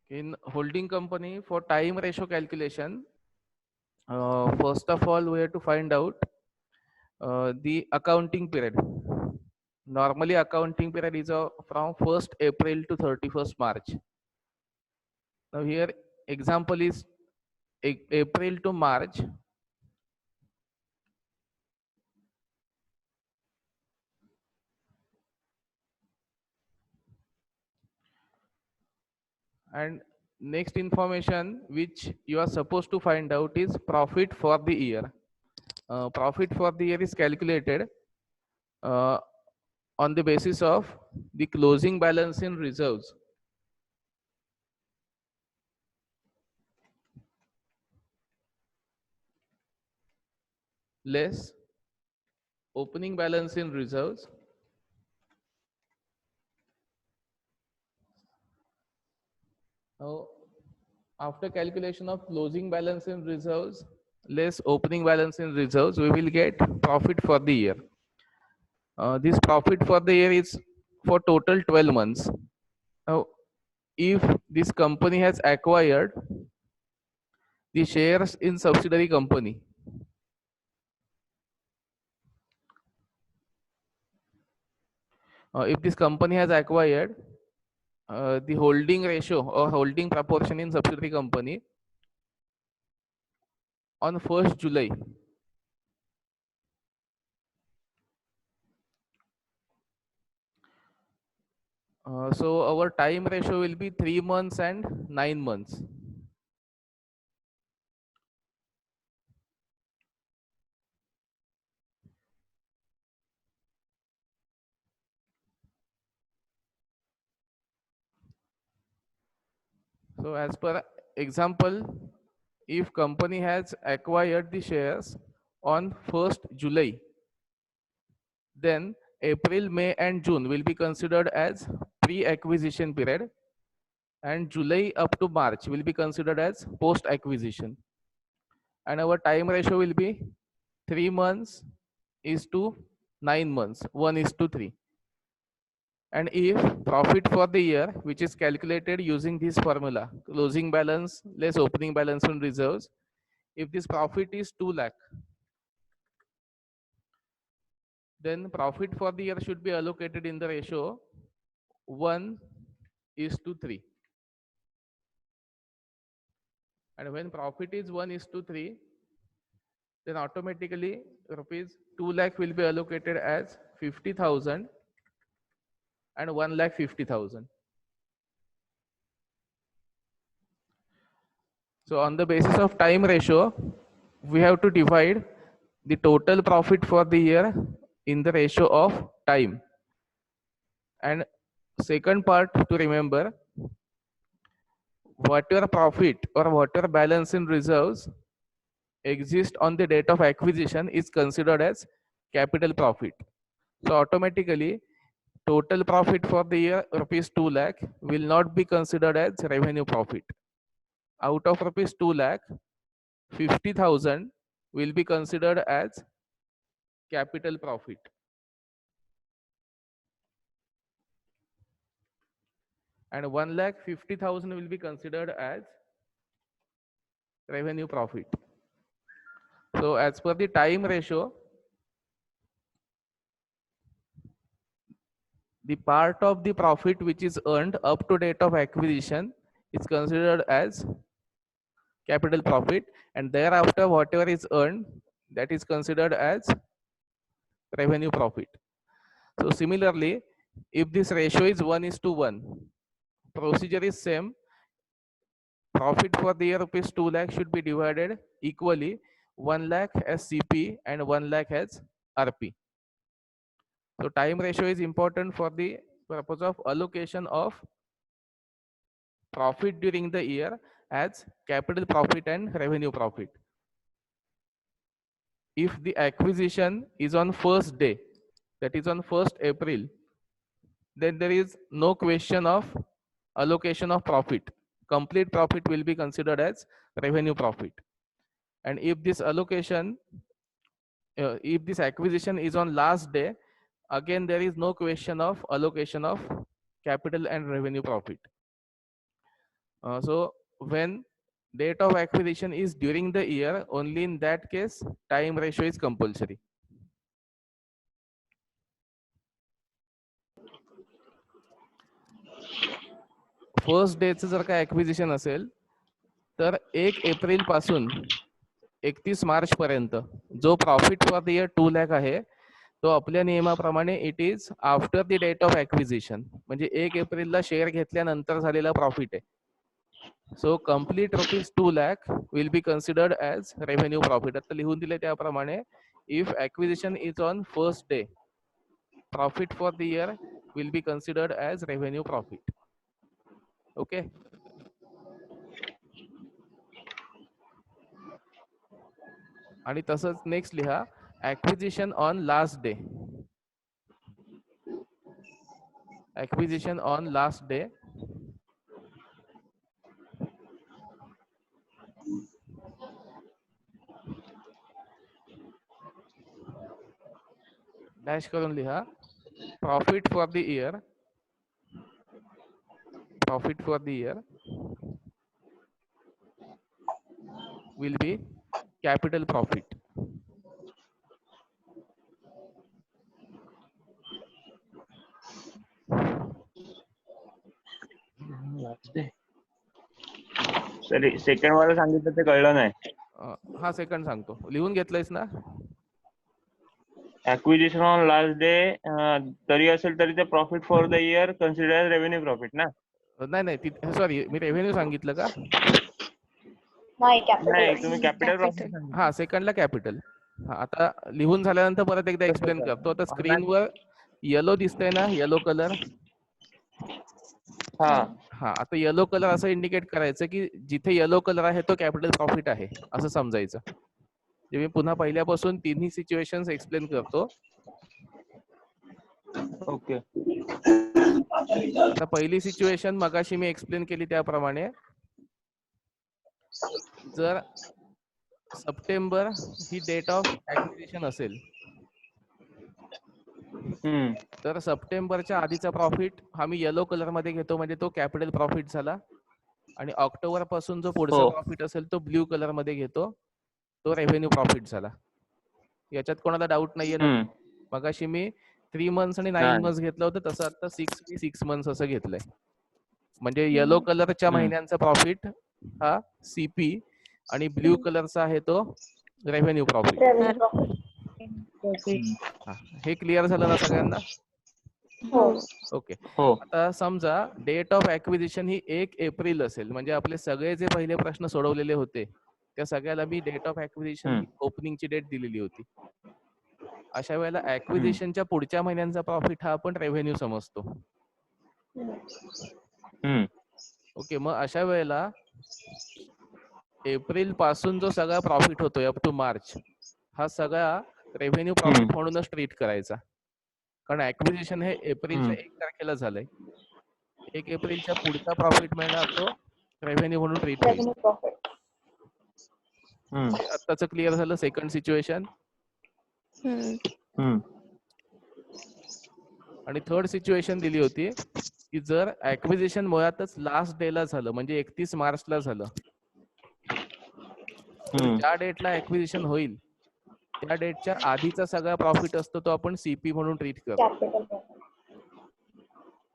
In holding company, for time ratio calculation, first of all, we have to find out the accounting period. Normally, accounting period is from 1st April to 31st March. Now here, example is April to March. And next information which you are supposed to find out is profit for the year. Profit for the year is calculated uh, on the basis of the closing balance in reserves less opening balance in reserves now after calculation of closing balance in reserves less opening balance in reserves, we will get profit for the year. This profit for the year is for total 12 months. Now if this company has acquired the shares in subsidiary company, if this company has acquired the holding ratio or holding proportion in subsidiary company on 1st July, so our time ratio will be 3 months and 9 months. So as per example, if company has acquired the shares on 1st July, then April, May and June will be considered as pre-acquisition period, and July up to March will be considered as post-acquisition. And our time ratio will be 3 months is to 9 months, 1 is to 3. And if profit for the year, which is calculated using this formula, closing balance less opening balance on reserves, if this profit is 2 lakh, then profit for the year should be allocated in the ratio 1 is to 3. And when profit is 1 is to 3, then automatically rupees 2 lakh will be allocated as 50,000 and 1 lakh 50,000. So on the basis of time ratio, we have to divide the total profit for the year in the ratio of time. And second part to remember, whatever profit or whatever balance in reserves exist on the date of acquisition is considered as capital profit. So automatically total profit for the year rupees 2 lakh will not be considered as revenue profit. Out of rupees 2 lakh, 50,000 will be considered as capital profit, and 1 lakh 50,000 will be considered as revenue profit. So as per the time ratio, the part of the profit which is earned up to date of acquisition is considered as capital profit, and thereafter whatever is earned, that is considered as revenue profit. So similarly, if this ratio is 1 is to 1, procedure is same. Profit for the year rupees 2 lakh should be divided equally, 1 lakh as CP and 1 lakh as RP. So time ratio is important for the purpose of allocation of profit during the year as capital profit and revenue profit. If the acquisition is on first day, that is on 1st April, then there is no question of allocation of profit. Complete profit will be considered as revenue profit. And if this allocation, if this acquisition is on last day, again there is no question of allocation of capital and revenue profit. So when date of acquisition is during the year, only in that case time ratio is compulsory. First डेचं जर का acquisition असेल तर 1 April पासून 31 March पर्यंत जो profit for the year 2 lakh आहे तो आपल्या नियमाप्रमाणे it is after the date of acquisition, म्हणजे 1 एप्रिलला शेअर घेतल्यानंतर झालेला प्रॉफिट आहे. So complete ₹2 lakh will be considered as revenue profit. आता लिहून दिले त्याप्रमाणे if acquisition is on first day, profit for the year will be considered as revenue profit. Okay. आणि तसंच नेक्स्ट लिहा acquisition on last day. Acquisition on last day dash करून लिहा profit for the year, profit for the year will be capital profit. Sorry, second वाला सांगितलं ते कळलं नाही. हा सेकंड सांगतो, लिहून घेतलंयस ना. ऍक्विजिशन ऑन लास्ट डे तरी असेल तरी ते profit for the year consider revenue profit ना. नाही नाही, सॉरी मी रेव्हेन्यू सांगितलं का? नाही, तुम्ही कॅपिटल प्रॉफिट. हा सेकंडला कॅपिटल. हा आता लिहून झाल्यानंतर परत एकदा एक्सप्लेन करतो. आता स्क्रीनवर येलो दिसतंय ना, येलो कलर. हा आता येलो कलर असं इंडिकेट करायचं की जिथे येलो कलर आहे तो कॅपिटल प्रॉफिट आहे असं समजायचं. जे मी पुन्हा पहिल्यापासून तिन्ही सिच्युएशन्स एक्सप्लेन करतो. ओके. आता पहिली सिच्युएशन मगाशी मी एक्सप्लेन केली त्याप्रमाणे जर सप्टेंबर ही डेट ऑफ ऍक्विजिशन असेल तर सप्टेंबरच्या आधीचा प्रॉफिट हा मी येलो कलर मध्ये घेतो, म्हणजे तो कॅपिटल प्रॉफिट झाला. आणि ऑक्टोबर पासून जो पुढचा प्रॉफिट असेल तो ब्ल्यू कलर मध्ये घेतो, तो रेव्हेन्यू प्रॉफिट झाला. याच्यात कोणाला डाऊट नाहीये ना? मगाशी मी 3 मंथ्स आणि 9 मंथ्स घेतलं होतं, तसं आता 6 मंथ्स असं घेतलंय. म्हणजे येलो कलरच्या महिन्यांचा प्रॉफिट हा सीपी आणि ब्ल्यू कलरचा आहे तो रेव्हेन्यू प्रॉफिट. हे क्लिअर झालं ना सगळ्यांना? ओके. आता समजा डेट ऑफ ऍक्विजिशन ही 1 एप्रिल असेल, म्हणजे आपले सगळे जे पहिले प्रश्न सोडवलेले होते त्या सगळ्याला मी डेट ऑफ ऍक्विजिशन ओपनिंगची डेट दिलेली होती. अशा वेळेला ऍक्विजिशनच्या पुढच्या महिन्यांचा प्रॉफिट हा आपण रेव्हेन्यू समजतो. ओके. मग अशा वेळेला एप्रिल पासून जो सगळा प्रॉफिट होतोय अप टू मार्च हा सगळा रेव्हेन्यू प्रॉफिट म्हणूनच ट्रीट करायचा, कारण ऍक्विजिशन हे एप्रिलच्या 1 तारखेला झालंय. 1 एप्रिलच्या पुढचा प्रॉफिट मिळणार तो रेव्हेन्यू म्हणून ट्रीट होईल. आत्ताच क्लिअर झालं सेकंड सिच्युएशन. आणि थर्ड सिच्युएशन दिली होती की जर ऍक्विजिशन मुळातच लास्ट डे ला झालं, म्हणजे 31 मार्चला झालं, तर ज्या डेटला ऍक्विजिशन होईल त्या डेटच्या आधीचा सगळा प्रॉफिट असतो तो आपण सीपी म्हणून ट्रीट करतो.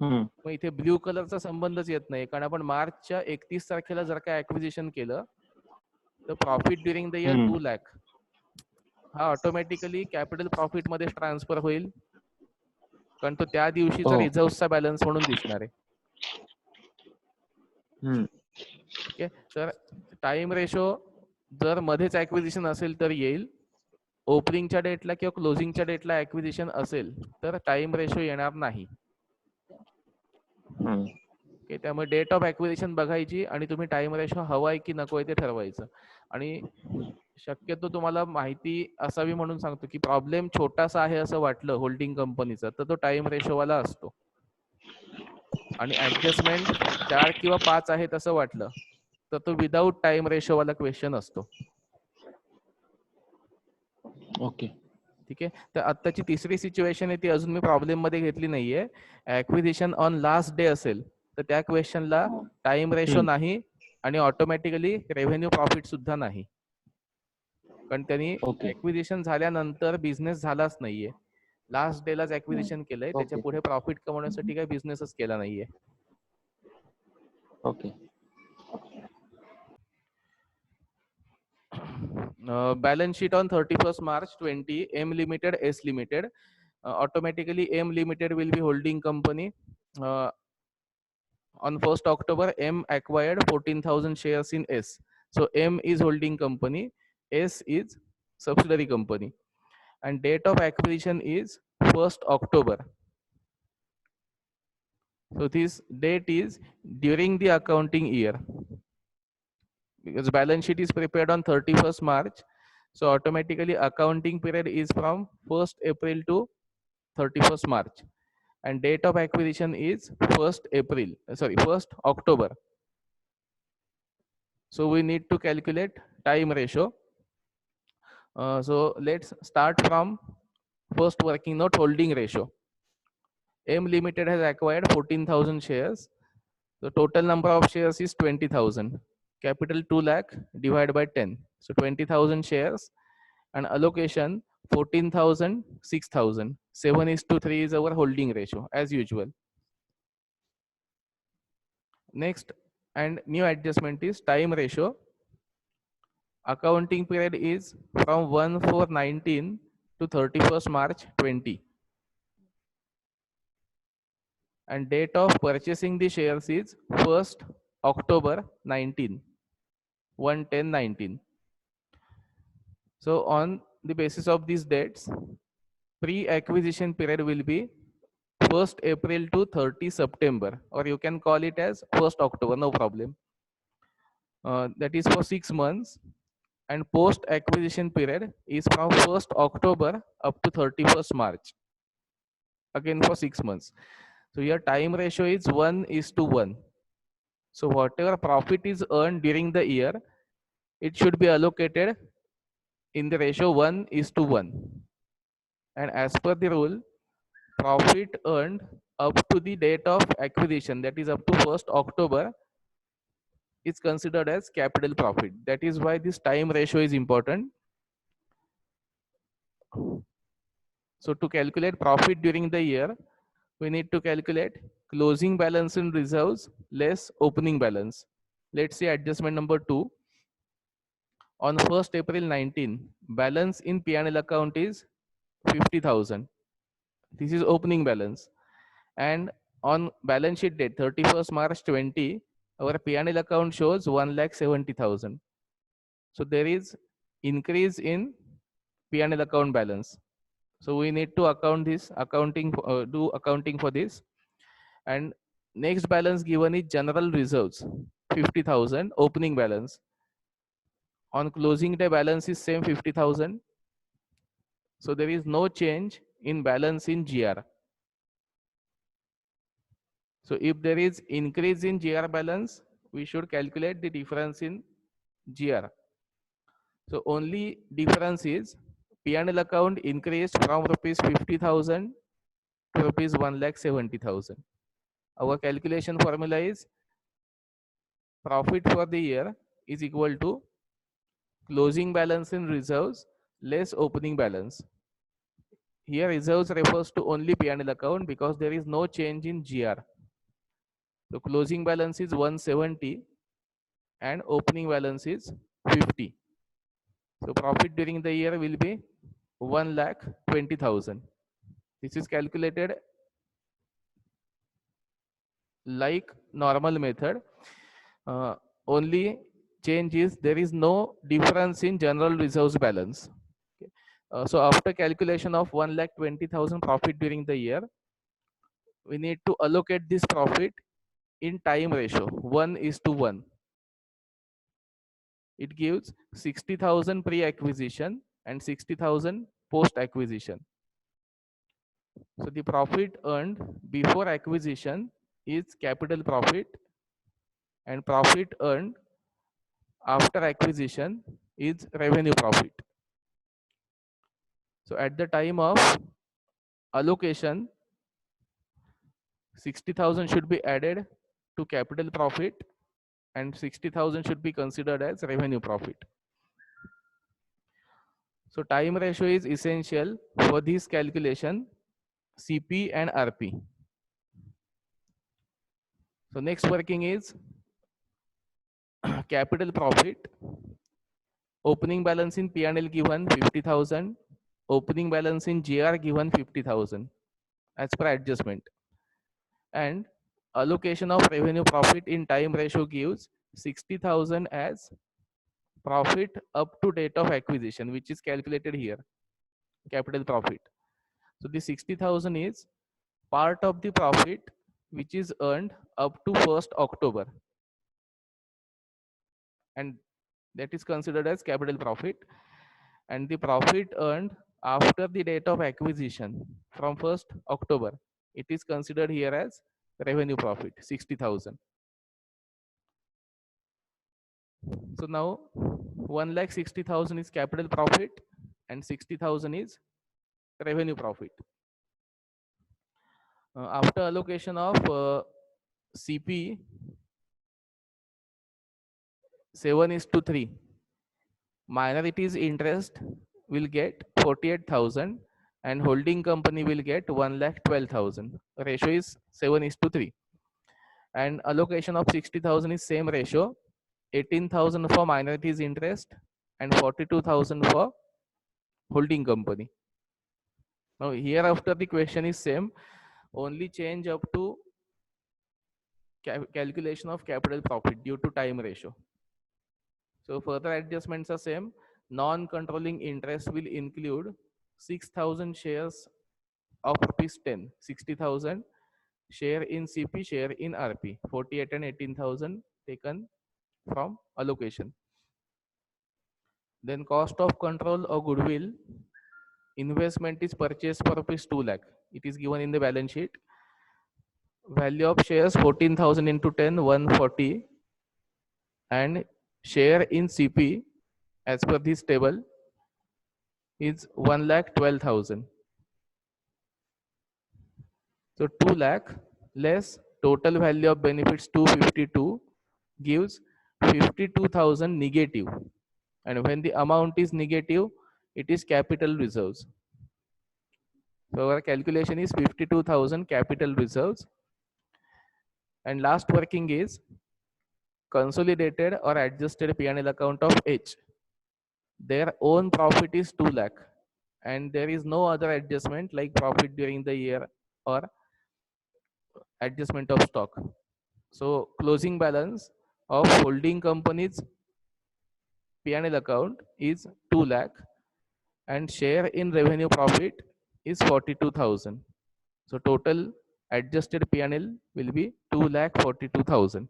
मग इथे ब्ल्यू कलरचा संबंधच येत नाही, कारण आपण मार्चच्या 31 तारखेला जर का ऍक्विजिशन केलं तर profit during the year 2 lakh हा ऑटोमॅटिकली कॅपिटल प्रॉफिट मध्ये ट्रान्सफर होईल, कारण तो त्या दिवशीचा रिझर्व्हचा बॅलन्स म्हणून दिसणार आहे. ओके. तर टाइम रेशो जर मध्येच ऍक्विजिशन असेल तर येईल, ओपनिंगच्या डेटला किंवा क्लोजिंगच्या डेटला ऍक्विजिशन असेल तर टाइम रेशो येणार नाही. ओके. त्यामुळे डेट ऑफ ऍक्विजिशन बघायची आणि तुम्ही टाइम रेशो हवाय की नकोय ते ठरवायचं. आणि शक्यतो तुम्हाला माहिती असावी म्हणून सांगतो की प्रॉब्लेम छोटासा आहे असं वाटलं होल्डिंग कंपनीचा तर तो टाइम रेशोवाला असतो, आणि ऍडजस्टमेंट 4 किंवा 5 आहेत असं वाटलं तर तो विदाउट टाइम रेशोवाला क्वेश्चन असतो. ओके. ठीक आहे. तर आत्ताची तिसरी सिच्युएशन आहे ती अजून मी प्रॉब्लेम मध्ये घेतली नाहीये. ऍक्विजिशन ऑन लास्ट डे असेल तर त्या क्वेश्चनला टाइम रेशो नाही आणि ऑटोमॅटिकली रेव्हेन्यू प्रॉफिट सुद्धा नाही, कारण त्यांनी ओके ऍक्विजिशन झाल्यानंतर बिझनेस झालाच नाहीये. लास्ट डेलाच ऍक्विजिशन केलंय, त्याच्या ओके पुढे प्रॉफिट कमवण्यासाठी काही बिझनेसच केला नाहीये. Okay Balance sheet on 31st March 20, M Limited, S Limited. Automatically M Limited will be holding company. On 1st October, M acquired 14,000 shares in S. So M is holding company, S is subsidiary company, and date of acquisition is 1st October. So this date is during the accounting year, because balance sheet is prepared on 31st March. So automatically accounting period is from 1st April to 31st March, and date of acquisition is 1st October. So we need to calculate time ratio. So let's start from first working note, holding ratio. M Limited has acquired 14,000 shares. The total number of shares is 20,000. Capital 2 lakh divided by 10. So 20,000 shares, and allocation 14,000, 6,000. 7:3 is our holding ratio as usual. Next, and new adjustment is time ratio. Accounting period is from 1/4/19 to 31st March 20. And date of purchasing the shares is 1st October 19, 1/10/19. So on the basis of these dates, pre-acquisition period will be 1st April to 30 September, or you can call it as 1st October, no problem. That is for 6 months. And post-acquisition period is from 1st October up to 31st March, again for 6 months. So your time ratio is 1:1. So whatever profit is earned during the year, it should be allocated in the ratio 1:1. And as per the rule, profit earned up to the date of acquisition, that is up to 1st October, is considered as capital profit. That is why this time ratio is important. So to calculate profit during the year, we need to calculate closing balance in reserves less opening balance. Let's see adjustment number 2. On 1st April 19, balance in P&L account is 50,000. This is opening balance. And on balance sheet date 31st March 20, our P&L account shows 1,70,000. So there is increase in P&L account balance. So we need to account this, do accounting for this. And next balance given is general reserves, 50,000 opening balance. On closing day balance is same 50,000. So there is no change in balance in GR. So if there is increase in GR balance, we should calculate the difference in GR. So only difference is P&L account increased from rupees 50,000 to rupees 1,70,000. Our calculation formula is profit for the year is equal to closing balance in reserves less opening balance. Here reserves refers to only P&L account because there is no change in GR. So closing balance is 170 and opening balance is 50. So profit during the year will be 1,20,000. This is calculated like normal method. Only change is there is no difference in general reserves balance. So after calculation of 1,20,000 profit during the year, we need to allocate this profit in time ratio 1:1. It gives 60,000 pre-acquisition and 60,000 post-acquisition. So the profit earned before acquisition is capital profit, and profit earned after acquisition is revenue profit. So at the time of allocation, 60,000 should be added to capital profit, and 60,000 should be considered as revenue profit. So time ratio is essential for this calculation, CP and RP. So next working is capital profit. Opening balance in P&L given 50,000. Opening balance in GR given 50,000 as per adjustment. And allocation of revenue profit in time ratio gives 60,000 as profit up to date of acquisition, which is calculated here, capital profit. So the 60,000 is part of the profit which is earned up to 1st October, and that is considered as capital profit. And the profit earned after the date of acquisition from 1st October, it is considered here as revenue profit, 60,000. So now 1,60,000 is capital profit and 60,000 is revenue profit. After allocation of CP 7:3, minorities interest will get 48,000 and holding company will get 1,12,000. Ratio is 7:3. And allocation of 60,000 is same ratio, 18,000 for minorities interest and 42,000 for holding company. Now hereafter the question is same, only change up to calculation of capital profit due to time ratio. So further adjustments are same. Non-controlling interest will include 6,000 shares of rupees 10, 60,000 share in CP, share in RP, 48 and 18,000 taken from allocation. Then cost of control or goodwill, investment is purchased for rupees 2 lakh. It is given in the balance sheet. Value of shares 14,000 into 10, 140, and share in CP as per this table is 1,12,000. So 2 lakh less total value of benefits 252 gives 52,000 negative. And when the amount is negative, it is capital reserves. So our calculation is 52,000 capital reserves. And last working is consolidated or adjusted P&L account of H. Their own profit is 2 lakh and there is no other adjustment like profit during the year or adjustment of stock. So closing balance of holding company's P&L account is 2 lakh and share in revenue profit is 42,000. So total adjusted P&L will be 2,42,000.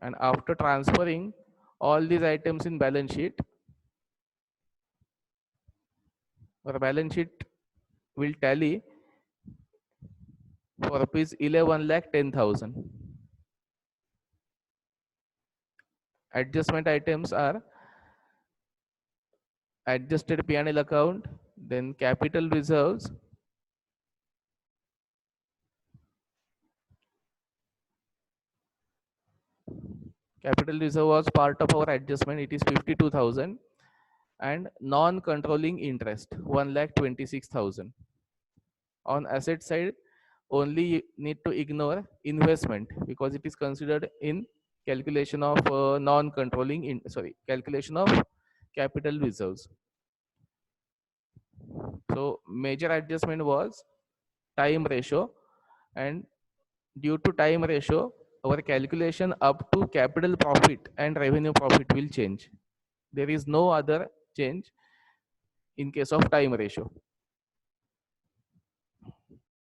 And after transferring all these items in balance sheet, our balance sheet will tally for rupees 11,10,000. Adjustment items are adjusted P&L account, then capital reserves, capital reserve was part of our adjustment, it is 52,000, and non-controlling interest 1,26,000. On asset side, only you need to ignore investment because it is considered in calculation of non-controlling calculation of capital reserves. So major adjustment was time ratio, and due to time ratio our calculation up to capital profit and revenue profit will change. There is no other change in case of time ratio.